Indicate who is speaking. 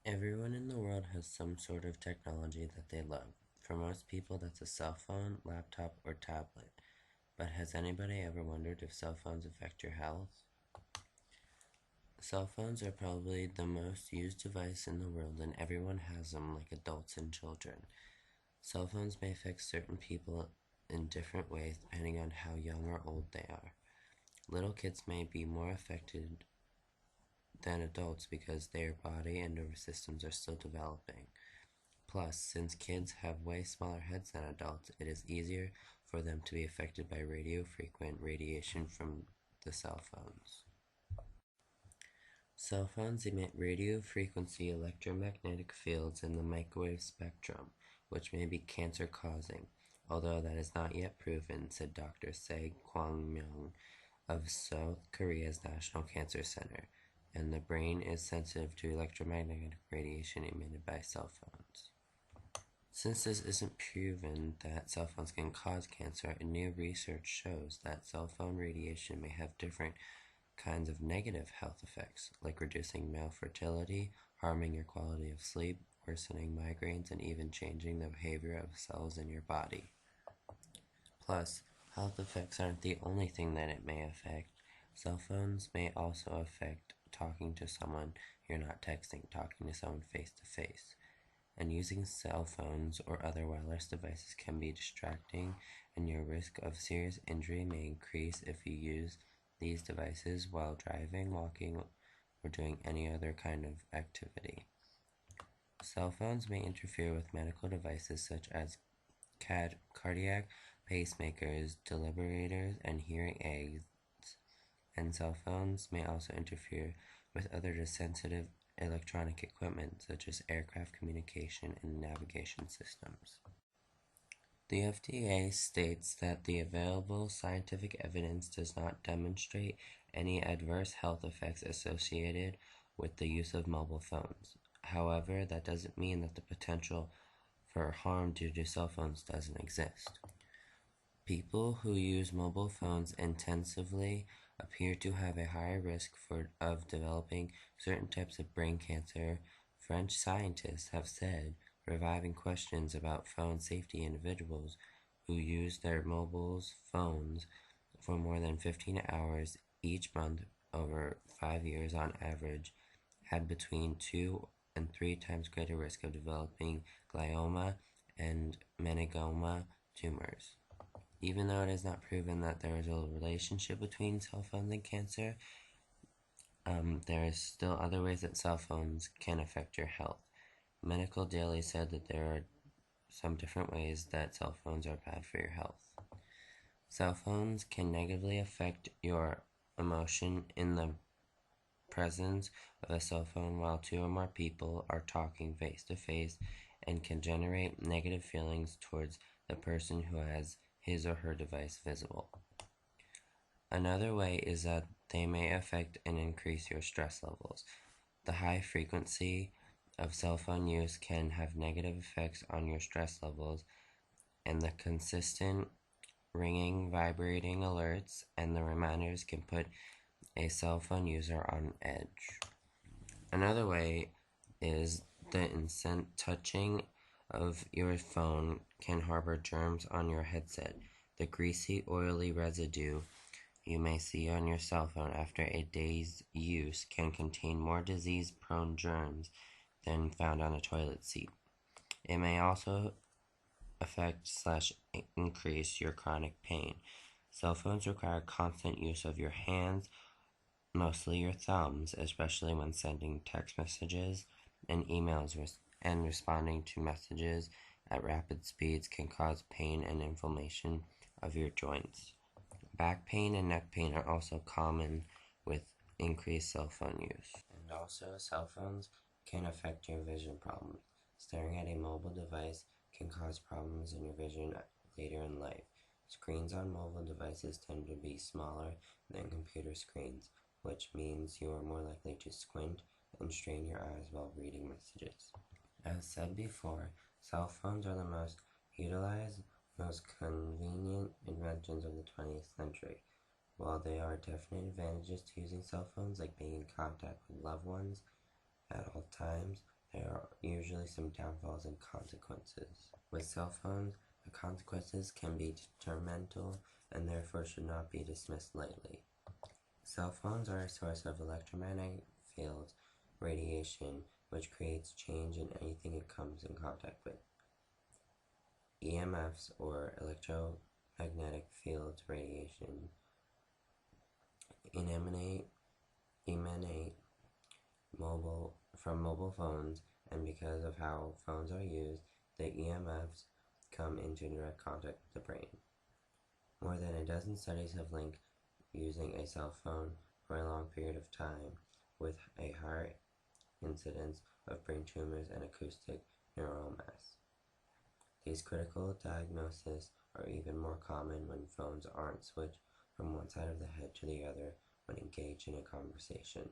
Speaker 1: Everyone in the world has some sort of technology that they love. For most people, that's a cell phone, laptop, or tablet. But has anybody ever wondered if cell phones affect your health? Cell phones are probably the most used device in the world, and everyone has them, like adults and children. Cell phones may affect certain people in different ways depending on how young or old they are. Little kids may be more affected than adults because their body and nervous systems are still developing. Plus, since kids have way smaller heads than adults, it is easier for them to be affected by radio frequent radiation from the cell phones. Cell phones emit radio frequency electromagnetic fields in the microwave spectrum, which may be cancer causing, although that is not yet proven, said Dr. Se Kwang-myung of South Korea's National Cancer Center, and the brain is sensitive to electromagnetic radiation emitted by cell phones. Since this isn't proven that cell phones can cause cancer, new research shows that cell phone radiation may have different kinds of negative health effects, like reducing male fertility, harming your quality of sleep, worsening migraines, and even changing the behavior of cells in your body. Plus, health effects aren't the only thing that it may affect. Cell phones may also affect talking to someone you're not texting, talking to someone face to face. And using cell phones or other wireless devices can be distracting, and your risk of serious injury may increase if you use these devices while driving, walking, or doing any other kind of activity. Cell phones may interfere with medical devices such as cardiac pacemakers, defibrillators, and hearing aids, and cell phones may also interfere with other sensitive electronic equipment such as aircraft communication and navigation systems. The FDA states that the available scientific evidence does not demonstrate any adverse health effects associated with the use of mobile phones. However, that doesn't mean that the potential for harm due to cell phones doesn't exist. People who use mobile phones intensively appear to have a higher risk of developing certain types of brain cancer, French scientists have said, reviving questions about phone safety. Individuals who use their mobile phones for more than 15 hours each month over 5 years on average had between 2 and 3 times greater risk of developing glioma and meningioma tumors. Even though it is not proven that there is a relationship between cell phones and cancer, there is still other ways that cell phones can affect your health. Medical Daily said that there are some different ways that cell phones are bad for your health. Cell phones can negatively affect your emotion in the presence of a cell phone while 2 or more people are talking face to face, and can generate negative feelings towards the person who has his or her device visible. Another way is that they may affect and increase your stress levels. The high frequency of cell phone use can have negative effects on your stress levels, and the consistent ringing, vibrating alerts and the reminders can put a cell phone user on edge. Another way is the instant touching of your phone can harbor germs on your headset. The greasy, oily residue you may see on your cell phone after a day's use can contain more disease-prone germs than found on a toilet seat. It may also affect/increase your chronic pain. Cell phones require constant use of your hands, mostly your thumbs, especially when sending text messages and emails, and responding to messages at rapid speeds can cause pain and inflammation of your joints. Back pain and neck pain are also common with increased cell phone use. And also, cell phones can affect your vision problems. Staring at a mobile device can cause problems in your vision later in life. Screens on mobile devices tend to be smaller than computer screens, which means you are more likely to squint and strain your eyes while reading messages. As said before, cell phones are the most utilized, most convenient inventions of the 20th century. While there are definite advantages to using cell phones, like being in contact with loved ones at all times, There are usually some downfalls and consequences. With cell phones, the consequences can be detrimental and therefore should not be dismissed lightly. Cell phones are a source of electromagnetic field radiation, which creates change in anything it comes in contact with. EMFs, or electromagnetic field radiation, emanate from mobile phones, and because of how phones are used, the EMFs come into direct contact with the brain. More than a dozen studies have linked using a cell phone for a long period of time with a higher incidence of brain tumors and acoustic neural mass. These critical diagnoses are even more common when phones aren't switched from one side of the head to the other when engaged in a conversation.